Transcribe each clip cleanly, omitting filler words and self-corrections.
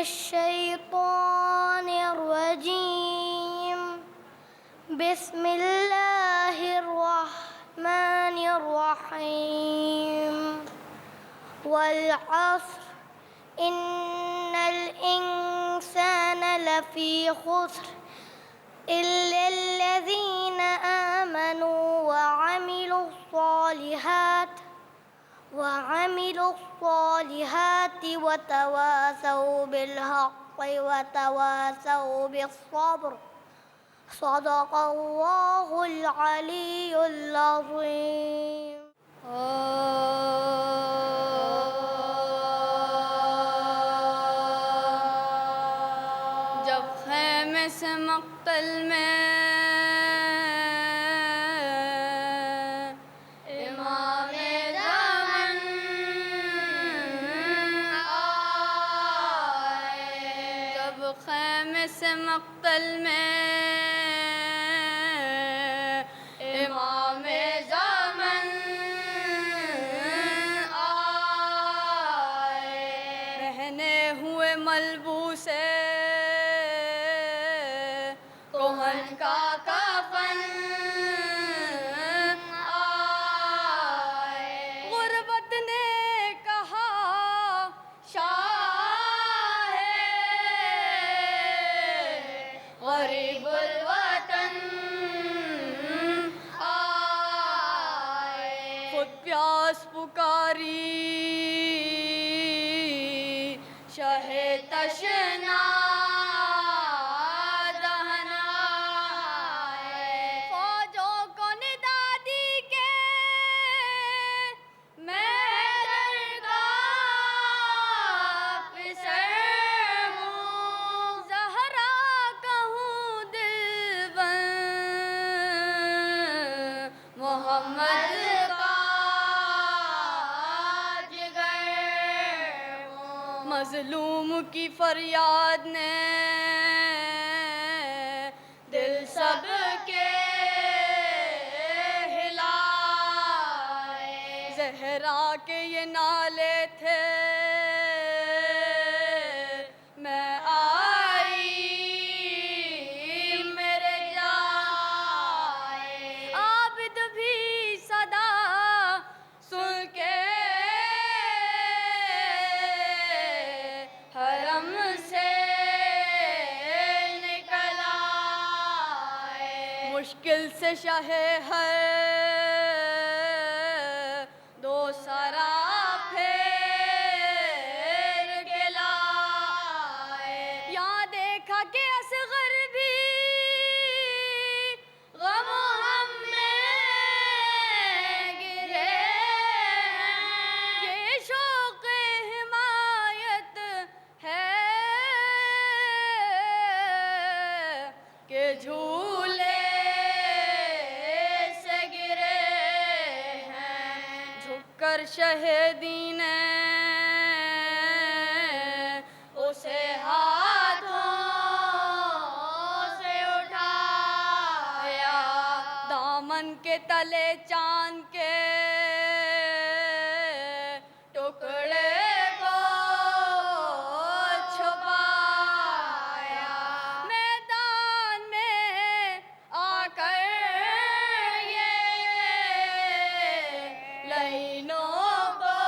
الشيطان الرجيم. بسم الله الرحمن الرحيم. والعصر إن الإنسان لفي خسر إلا الذين آمنوا وعملوا الصالحات وتواصوا بالحق وتواصوا بالصبر. صدق الله العلي العظيم. جب خیمے سے مقتل میں امام زمان آئے، جب خیمے سے مقتل میں امام زمان آئے، پہنے ہوئے ملبوسے کوہن کا کفن آئے، غربت نے کہا شاہ ہے، غریب الوطن آئے، خود پیاس پکاری شہ تشنا دہن آئے، فوجوں کو ندا دی کہ میں درگاہ پسر ہوں، زہرا کہوں دلبر محمد کا جگر ہوں، مظلوم کی فریاد نے دل سب کے ہلائے، زہرا کے یہ نالے تھے میں آئی میرے جائے، عابد بھی صدا سن کے حرم سے نکل آئے، مشکل سے شہ ہر دو سرا پھیر کے لائے، یہاں دیکھا کہ اصغر بھی غم و غم میں گرے ہیں، یہ شوق حمایت ہے کہ جھولے سے گرے ہیں، جھک کر شہیدی نے اسے ہاتھوں سے اٹھایا، دامن کے تلے چاند کے ٹکڑے کو چھپایا، میدان میں آ کر یہ لعینوں کو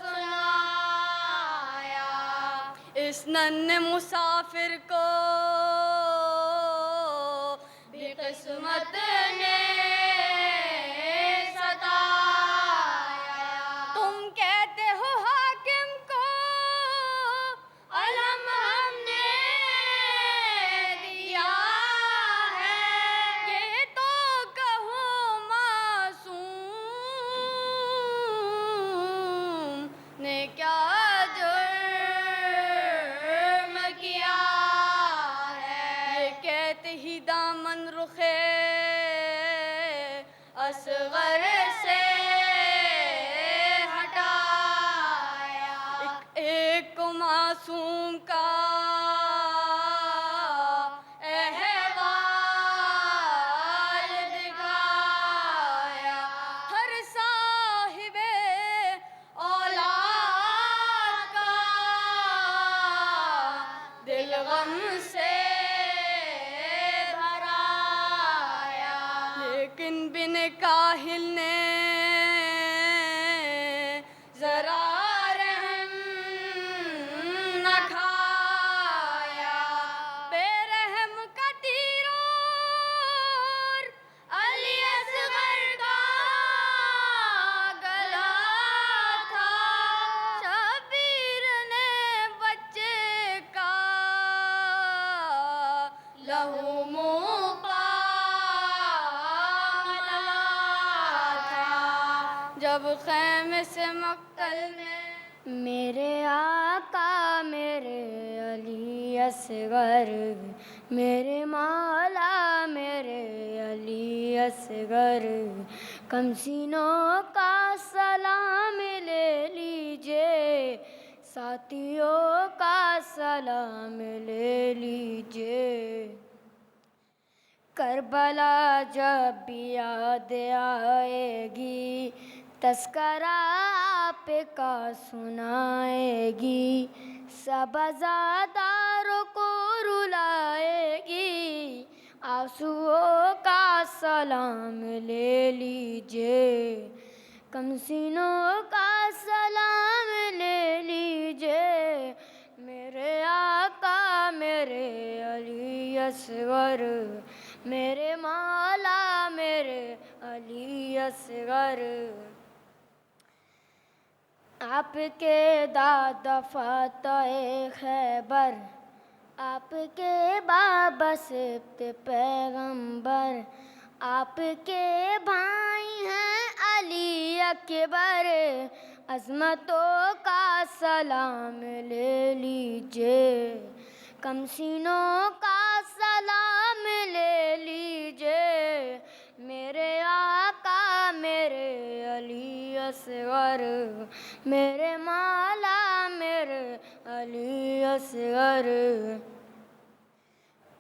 سنایا، اس ننھے مسافر کو بھی قسمت نے ستایا، تم کہتے ہو حاکم کو علم ہم نے دیا ہے، یہ تو کہوں معصوم نے کیا جرم کیا ہے، یہ کہتے ہی دامن رخے جب خیمے سے مقتل میں میرے آقا میرے علی اصغر، میرے مولا میرے علی اصغر، کم سینوں کا سلام لے لیجئے، ساتھیوں کا سلام لے لیجئے۔ کربلا جب بھی یاد آئے گی، تذکرہ آپ کا سنائے گی، سب عزاداروں کو رلائے گی، آنسوؤں کا سلام لے لیجئے، کم سینوں کا سلام لے لیجئے۔ میرے آقا میرے علی اصغر، میرے مولا میرے علی اصغر، آپ کے دادا فتح خیبر، آپ کے بابا سبط پیغمبر، آپ کے بھائی ہیں علی اکبر، عظمتوں کا سلام لے لیجئے، کم سینوں کا سلام لے لیجئے۔ میرے آقا میرے علی اصغر، میرے مولا میرے علی اصغر،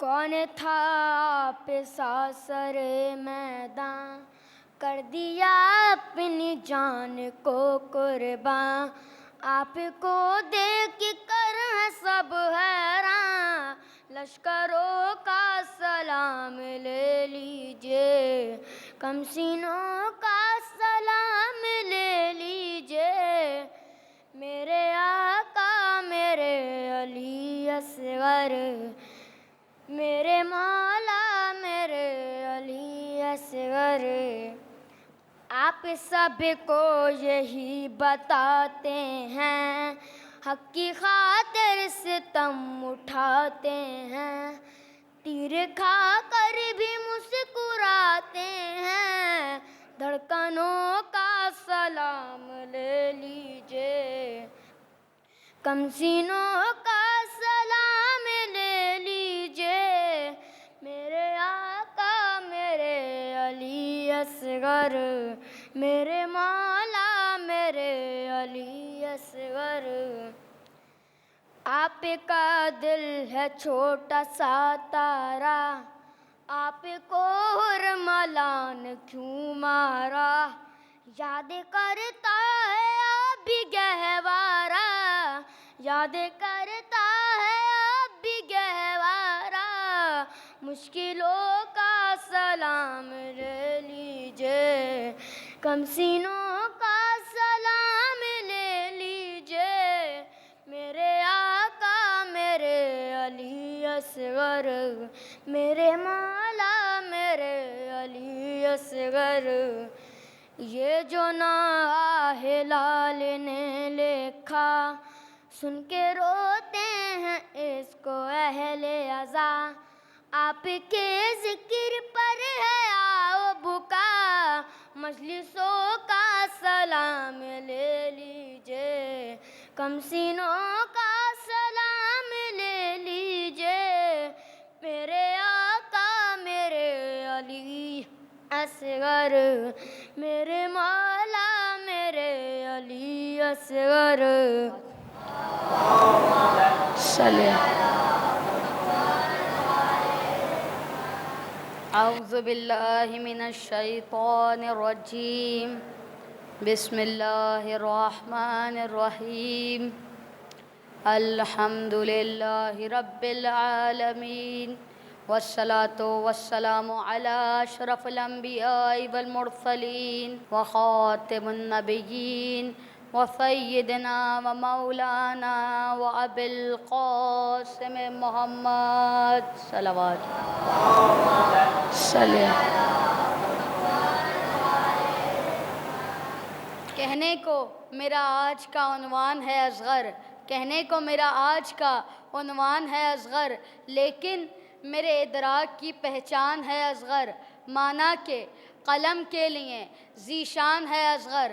کون تھا آپ سا سر میداں، کر دیا اپنی جان کو قرباں، آپ کو دیکھ کر ہے سب حیراں، لشکروں کا سلام لے لیجئے، کم سینوں کا سلام لے لیجئے۔ میرے آقا میرے علی اصغر، میرے مولا میرے علی اصغر، آپ سب کو یہی بتاتے ہیں، حق کی خاطر ستم اٹھاتے ہیں، تیر کھا کر بھی مسکراتے ہیں، دھڑکنوں کا سلام لے لیجئے، کم سینوں کا سلام لے لیجئے۔ میرے آقا میرے علی اصغر، میرے مولا میرے علی اصغر، آپ کا دل ہے چھوٹا سا تارا، آپ کو حرملان کیوں مارا، یاد کرتا ہے اب بھی گہوارہ، یاد کرتا ہے اب بھی گہوارہ، مشکلوں کا سلام لے لیجئے، کم سینوں کا سلام لے لیجئے۔ میرے آقا میرے علی اصغر، میرے مولا میرے علی اصغر، یہ جو نعت ہلال نے لکھا، سن کے روتے ہیں اس کو اہل عزا، آپ کے ذکر پر ہے آؤ بکا، مجلسوں کا سلام لے لیجئے، کم سینوں کا سلام لے لیجئے۔ میرے آقا میرے علی اصغر، میرے مولا میرے علی اصغر، اعوذ باللہ من الشیطان الرجیم، بسم اللہ الرحمن الرحیم، الحمد للہ رب العالمین، والصلاة والسلام علی اشرف الانبیاء والمرسلین، وخاتم النبیین، وسیدنا ومولانا وابی القاسم محمد صلوات کہنے کو میرا آج کا عنوان ہے اصغر، کہنے کو میرا آج کا عنوان ہے اصغر، لیکن میرے ادراک کی پہچان ہے اصغر، معنی کہ قلم کے لیے ذیشان ہے اصغر،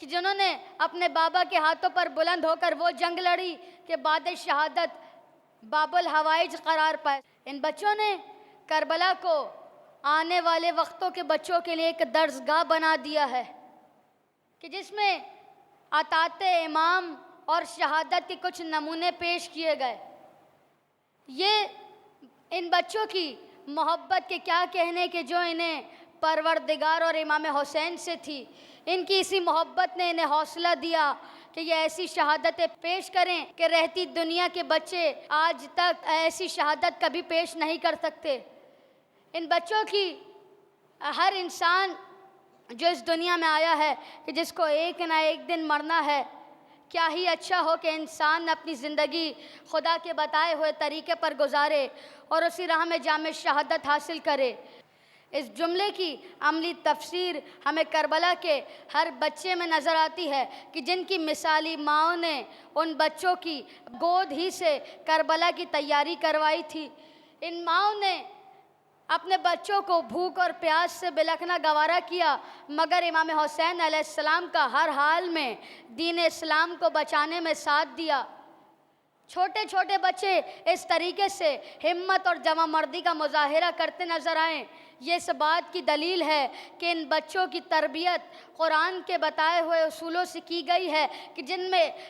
کہ جنہوں نے اپنے بابا کے ہاتھوں پر بلند ہو کر وہ جنگ لڑی کہ بعد شہادت باب الحوائج قرار پائے۔ ان بچوں نے کربلا کو آنے والے وقتوں کے بچوں کے لیے ایک درسگاہ بنا دیا ہے کہ جس میں اطاعت امام اور شہادت کے کچھ نمونے پیش کیے گئے۔ یہ ان بچوں کی محبت کے کیا کہنے کہ جو انہیں پروردگار اور امام حسین سے تھی۔ ان کی اسی محبت نے انہیں حوصلہ دیا کہ یہ ایسی شہادتیں پیش کریں کہ رہتی دنیا کے بچے آج تک ایسی شہادت کبھی پیش نہیں کر سکتے۔ ان بچوں کی ہر انسان جو اس دنیا میں آیا ہے کہ جس کو ایک نہ ایک دن مرنا ہے، کیا ہی اچھا ہو کہ انسان اپنی زندگی خدا کے بتائے ہوئے طریقے پر گزارے اور اسی راہ میں جامع شہادت حاصل کرے۔ اس جملے کی عملی تفسیر ہمیں کربلا کے ہر بچے میں نظر آتی ہے کہ جن کی مثالی ماؤں نے ان بچوں کی گود ہی سے کربلا کی تیاری کروائی تھی۔ ان ماؤں نے اپنے بچوں کو بھوک اور پیاس سے بلکنا گوارا کیا، مگر امام حسین علیہ السلام کا ہر حال میں دین اسلام کو بچانے میں ساتھ دیا۔ چھوٹے چھوٹے بچے اس طریقے سے ہمت اور جمع مردی کا مظاہرہ کرتے نظر آئیں، یہ اس بات کی دلیل ہے کہ ان بچوں کی تربیت قرآن کے بتائے ہوئے اصولوں سے کی گئی ہے کہ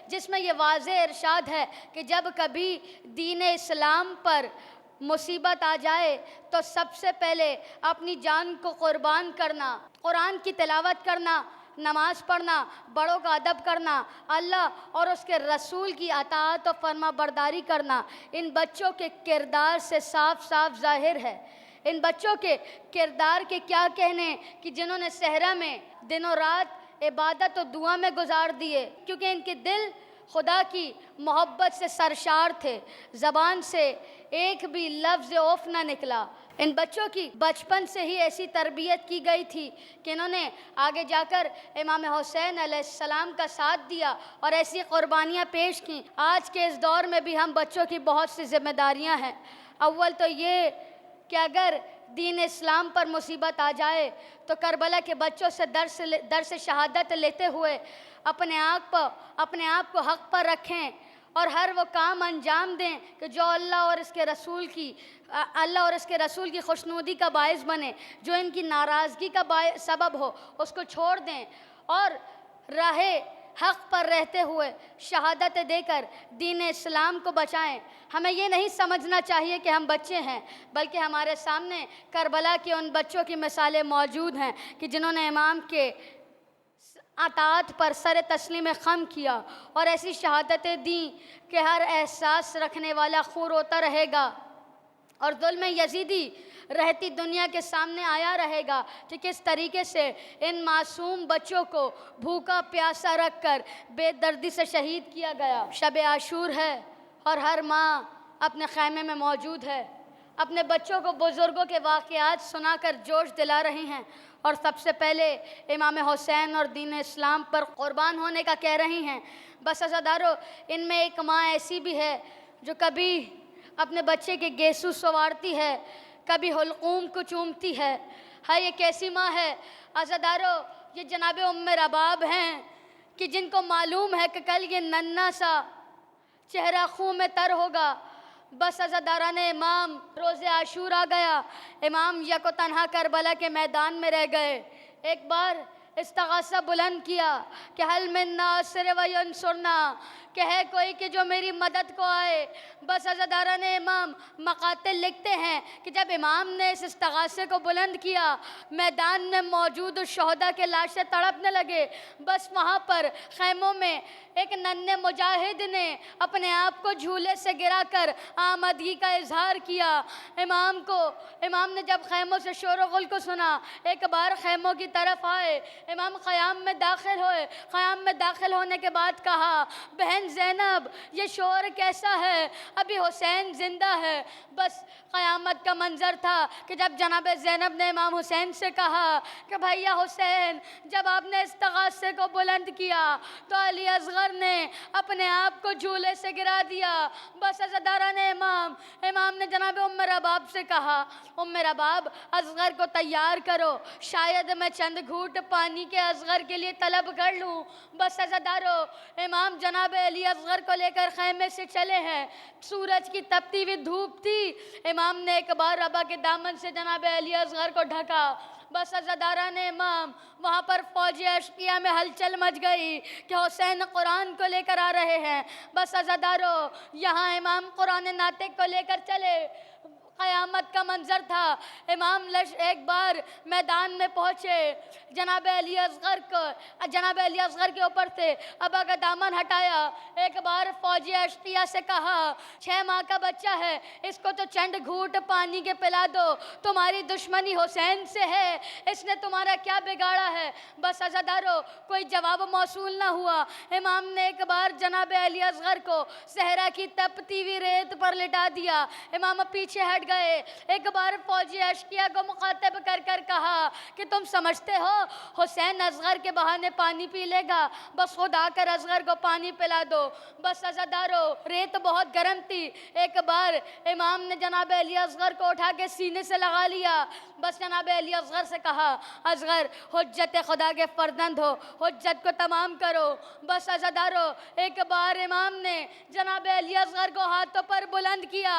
جس میں یہ واضح ارشاد ہے کہ جب کبھی دین اسلام پر مصیبت آ جائے تو سب سے پہلے اپنی جان کو قربان کرنا، قرآن کی تلاوت کرنا، نماز پڑھنا، بڑوں کا ادب کرنا، اللہ اور اس کے رسول کی اطاعت و فرما برداری کرنا ان بچوں کے کردار سے صاف صاف ظاہر ہے۔ ان بچوں کے کردار کے کیا کہنے کہ جنہوں نے صحرا میں دن و رات عبادت و دعا میں گزار دیے، کیونکہ ان کے دل خدا کی محبت سے سرشار تھے، زبان سے ایک بھی لفظ اوف نہ نکلا۔ ان بچوں کی بچپن سے ہی ایسی تربیت کی گئی تھی کہ انہوں نے آگے جا کر امام حسین علیہ السلام کا ساتھ دیا اور ایسی قربانیاں پیش کیں۔ آج کے اس دور میں بھی ہم بچوں کی بہت سی ذمہ داریاں ہیں۔ اول تو یہ کہ اگر دین اسلام پر مصیبت آ جائے تو کربلا کے بچوں سے درس شہادت لیتے ہوئے اپنے آپ کو حق پر رکھیں اور ہر وہ کام انجام دیں کہ جو اللہ اور اس کے رسول کی خوشنودی کا باعث بنے، جو ان کی ناراضگی کا سبب ہو اس کو چھوڑ دیں اور راہ حق پر رہتے ہوئے شہادت دے کر دین اسلام کو بچائیں۔ ہمیں یہ نہیں سمجھنا چاہیے کہ ہم بچے ہیں، بلکہ ہمارے سامنے کربلا کے ان بچوں کی مثالیں موجود ہیں کہ جنہوں نے امام کے اطاعت پر سر تسلیم خم کیا اور ایسی شہادتیں دیں کہ ہر احساس رکھنے والا خور ہوتا رہے گا اور ظلم یزیدی رہتی دنیا کے سامنے آیا رہے گا کہ کس طریقے سے ان معصوم بچوں کو بھوکا پیاسا رکھ کر بے دردی سے شہید کیا گیا۔ شب عاشور ہے اور ہر ماں اپنے خیمے میں موجود ہے، اپنے بچوں کو بزرگوں کے واقعات سنا کر جوش دلا رہی ہیں اور سب سے پہلے امام حسین اور دین اسلام پر قربان ہونے کا کہہ رہی ہیں۔ بس عزادارو، ان میں ایک ماں ایسی بھی ہے جو کبھی اپنے بچے کے گیسو سنوارتی ہے، کبھی حلقوم کو چومتی ہے۔ ہاں، یہ کیسی ماں ہے عزادارو؟ یہ جناب ام رباب ہیں کہ جن کو معلوم ہے کہ کل یہ ننھا سا چہرہ خون میں تر ہوگا۔ بس عزاداران امام، روز عاشور آ گیا، امام یک و تنہا کربلا کے میدان میں رہ گئے۔ ایک بار استغاثہ بلند کیا کہ حل من ناصر و ینصرنا، کہ ہے کوئی کہ جو میری مدد کو آئے۔ بس عزاداران امام، مقاتل لکھتے ہیں کہ جب امام نے اس استغاثے کو بلند کیا، میدان میں موجود شہداء کے لاشیں تڑپنے لگے۔ بس وہاں پر خیموں میں ایک ننھے مجاہد نے اپنے آپ کو جھولے سے گرا کر آمدگی کا اظہار کیا۔ امام نے جب خیموں سے شور و غل کو سنا، ایک بار خیموں کی طرف آئے، امام خیام میں داخل ہوئے۔ خیام میں داخل ہونے کے بعد کہا، بہن زینب، یہ شور کیسا ہے؟ ابھی حسین زندہ ہے۔ بس قیامت کا منظر تھا کہ جب جناب زینب نے امام حسین سے کہا کہ بھیا حسین، جب آپ نے استغاثے کو بلند کیا تو علی اصغر نے اپنے آپ کو جھولے سے گرا دیا۔ بس عزاداران امام نے جناب ام رباب سے کہا، ام رباب، اصغر کو تیار کرو، شاید میں چند گھونٹ پانی پانی کے اصغر کے لیے طلب کر لوں۔ بس عزادارو، امام جناب علی اصغر کو لے کر خیمے سے چلے ہیں۔ سورج کی تپتی ہوئی دھوپ تھی۔ امام نے ایک بار ابا کے دامن سے جناب علی اصغر کو ڈھکا۔ بس عزاداران امام، وہاں پر فوج اشقیہ میں ہلچل مچ گئی کہ حسین قرآن کو لے کر آ رہے ہیں۔ بس عزادارو، یہاں امام قرآن ناطق کو لے کر چلے۔ قیامت کا منظر تھا۔ امام ایک بار میدان میں پہنچے، جناب علی اصغر کے اوپر سے ابا کا دامن ہٹایا۔ ایک بار فوجی اشقیہ سے کہا، 6 ماہ کا بچہ ہے، اس کو تو چند گھونٹ پانی کے پلا دو، تمہاری دشمنی حسین سے ہے، اس نے تمہارا کیا بگاڑا ہے؟ بس عزادارو، کوئی جواب موصول نہ ہوا۔ امام نے ایک بار جناب علی اصغر کو صحرا کی تپتی ہوئی ریت پر لٹا دیا۔ امام پیچھے ہٹ گئے۔ ایک بار فوجی اشقیہ کو مخاطب کر کر کہا کہ تم سمجھتے ہو حسین اصغر کے بہانے پانی پی لے گا؟ بس خدا کر اصغر کو پانی پلا دو۔ بس عزادارو، ریت بہت گرم تھی۔ ایک بار امام نے جناب علی اصغر کو اٹھا کے سینے سے لگا لیا۔ بس جناب علی اصغر سے کہا، اصغر حجت خدا کے فرزند ہو، حجت کو تمام کرو۔ بس عزادارو، ایک بار امام نے جناب علی اصغر کو ہاتھوں پر بلند کیا۔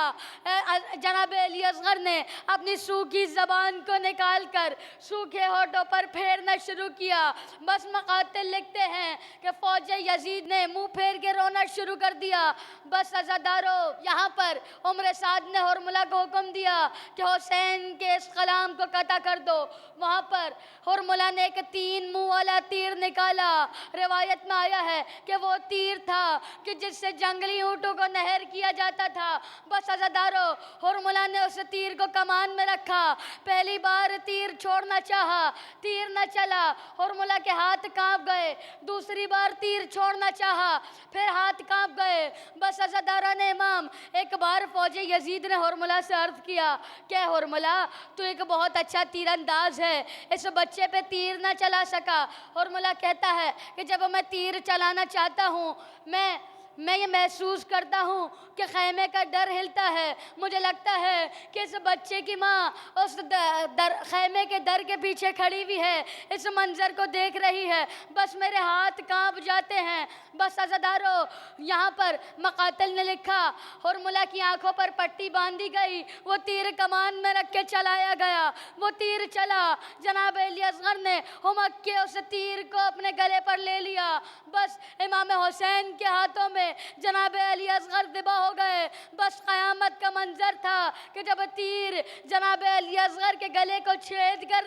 جناب علی اصغر نے اپنی سوکھی زبان کو نکال کر سوکھے ہونٹوں پر پھیرنا شروع کیا۔ بس مقاتل لکھتے ہیں کہ فوج یزید نے منہ پھیر کے رونا شروع کر دیا۔ بس عزادارو، یہاں پر عمر سعد نے ہرملہ کو حکم دیا کہ حسین کے اس کلام کو قطع کر دو۔ وہاں پر ہرملہ نے ایک 3 منہ والا تیر نکالا۔ روایت میں آیا ہے کہ وہ تیر تھا کہ جس سے جنگلی اونٹوں کو نہر کیا جاتا تھا۔ بس عزادارو، ہرملہ نے اس تیر کو کمان میں رکھا۔ پہلی بار تیر چھوڑنا چاہا، تیر نہ چلا، ہرملہ کے ہاتھ کانپ گئے۔ دوسری بار تیر چھوڑنا چاہا، پھر ہاتھ کانپ گئے۔ بس عزاداران امام، ایک بار فوج یزید نے ہرملہ سے عرض کیا کہ ہرملہ، تو ایک بہت اچھا تیر انداز ہے، اس بچے پہ تیر نہ چلا سکا۔ ہرملہ کہتا ہے کہ جب میں تیر چلانا چاہتا ہوں، میں یہ محسوس کرتا ہوں کہ خیمے کا ڈر ہلتا ہے۔ مجھے لگتا ہے کہ اس بچے کی ماں اس خیمے کے در کے پیچھے کھڑی ہوئی ہے، اس منظر کو دیکھ رہی ہے، بس میرے ہاتھ کانپ جاتے ہیں۔ بس عزادارو، یہاں پر مقاتل نے لکھا، ہرملہ کی آنکھوں پر پٹی باندھی گئی، وہ تیر کمان میں رکھ کے چلایا گیا۔ وہ تیر چلا، جناب علی اصغر نے ہمک کے اس تیر کو اپنے گلے پر لے لیا۔ بس امام حسین کے ہاتھوں میں جناب علی اصغر ذبح ہو گئے۔ بس قیامت کا منظر تھا کہ جب تیر جناب علی اصغر کے گلے کو چھید کر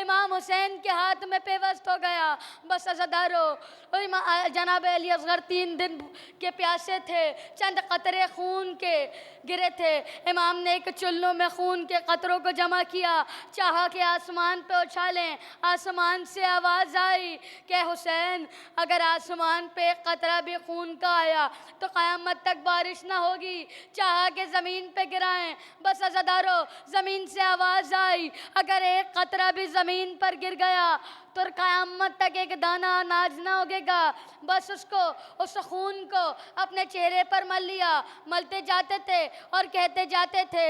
امام حسین کے ہاتھ میں پیوست ہو گیا۔ بس عزادارو، جناب علی اصغر 3 دن کے پیاسے تھے، چند قطرے خون کے گرے تھے۔ امام نے ایک چلو میں خون کے قطروں کو جمع کیا، چاہا کہ آسمان پہ اچھالیں۔ آسمان سے آواز آئی کہ حسین، اگر آسمان پہ ایک قطرہ بھی خون کا آیا تو قیامت تک بارش نہ ہوگی، چاہا کہ زمین پہ گرائیں۔ بس عزادارو، زمین سے آواز آئی، اگر ایک قطرہ بھی زمین پر گر گیا تو قیامت تک ایک دانہ اناج نہ ہوگے گا۔ بس اس خون کو اپنے چہرے پر مل لیا، ملتے جاتے تھے اور کہتے جاتے تھے،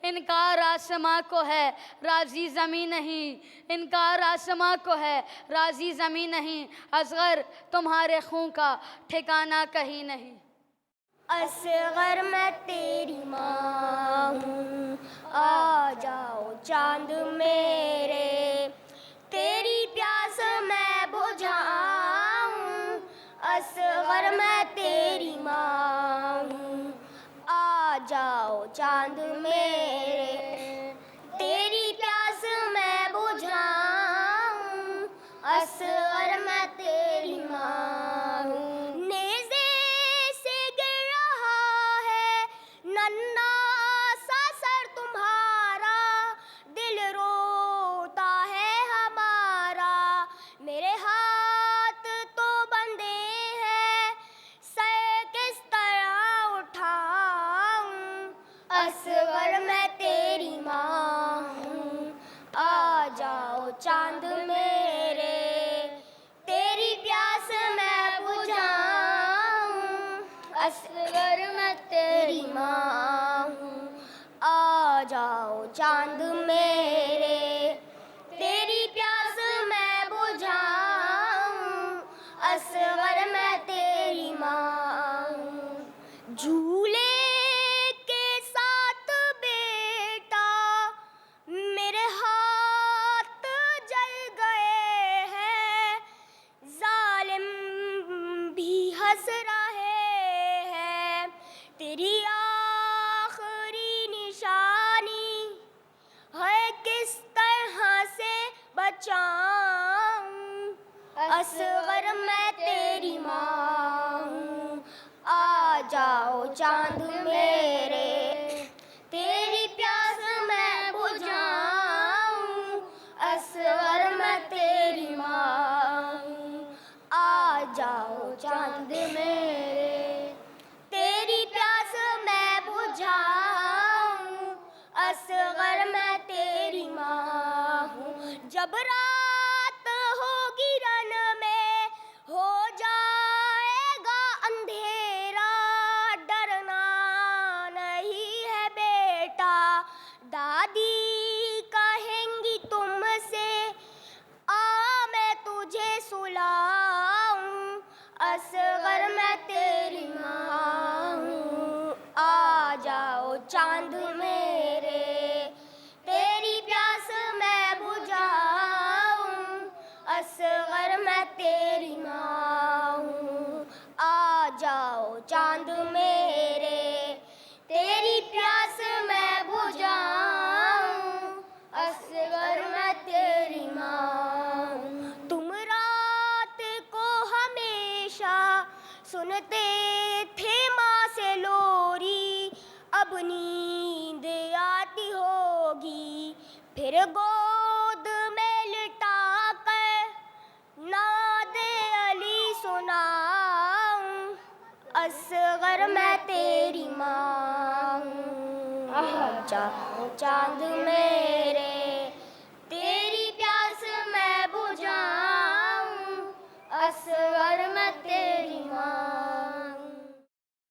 انکار آسماں کو ہے، راضی زمین نہیں، انکار آسماں کو ہے، راضی زمین نہیں، اصغر تمہارے خون کا ٹھکانہ کہیں نہیں۔ اصغر میں تیری ماں ہوں، آ جاؤ چاند میرے، تیری پیاس میں بجھاؤں۔ اصغر میں تیری ماں ہوں، آ جاؤ چاند میرے، تیری پیاس میں بجھاؤں۔ اصغر میں تیری ماں ہوں، نیزے سے گر رہا ہے ننھا سا سر تمہارا، دل روتا ہے ہمارا، میرے ہاتھ تو بندھے ہیں، سر کس طرح اٹھاؤں۔ اصغر میں تیری ماں ہوں، آ جاؤ چاند میرے، تیری پیاس میں بجھاؤں۔ اصغر میں تیری ماں ہوں، آ جاؤ چاند میرے، تیری پیاس میں بجھاؤں۔ تیری آخری نشانی ہے کس طرح سے بچاؤں، اصغر میں تیری ماں ہوں، آ جاؤ چاند میرے، تیری پیاس میں بجھاؤں، اصغر میں تیری ماں ہوں، آ جاؤ چاند میرے، تیری پیاس میں بجھاؤں، اصغر میں تیری ماں ہوں۔ جب رات ہوگی رن میں ہو جائے گا اندھیرا، ڈرنا نہیں ہے بیٹا، دادی کہیں گی تم سے، آ میں تجھے سلاؤں، اصغر میں تیری ماں ہوں، آ جاؤ چاند میرے، تیری پیاس میں بجھاؤں، اصغر میں تیری ماں ہوں، آ جاؤ چاند میرے، تیری پیاس میں بجھاؤں، اصغر میں تیری ماں ہوں۔ تم رات کو ہمیشہ سنتے تھے ماں سے لوری، اب نیند آتی ہوگی پھر گود میں لٹا کر نعت علی سناؤں، اصغر میں تیری ماں ہوں، آ جاؤ چاند میرے، تیری پیاس میں بجھاؤں، اصغر میں تیری ماں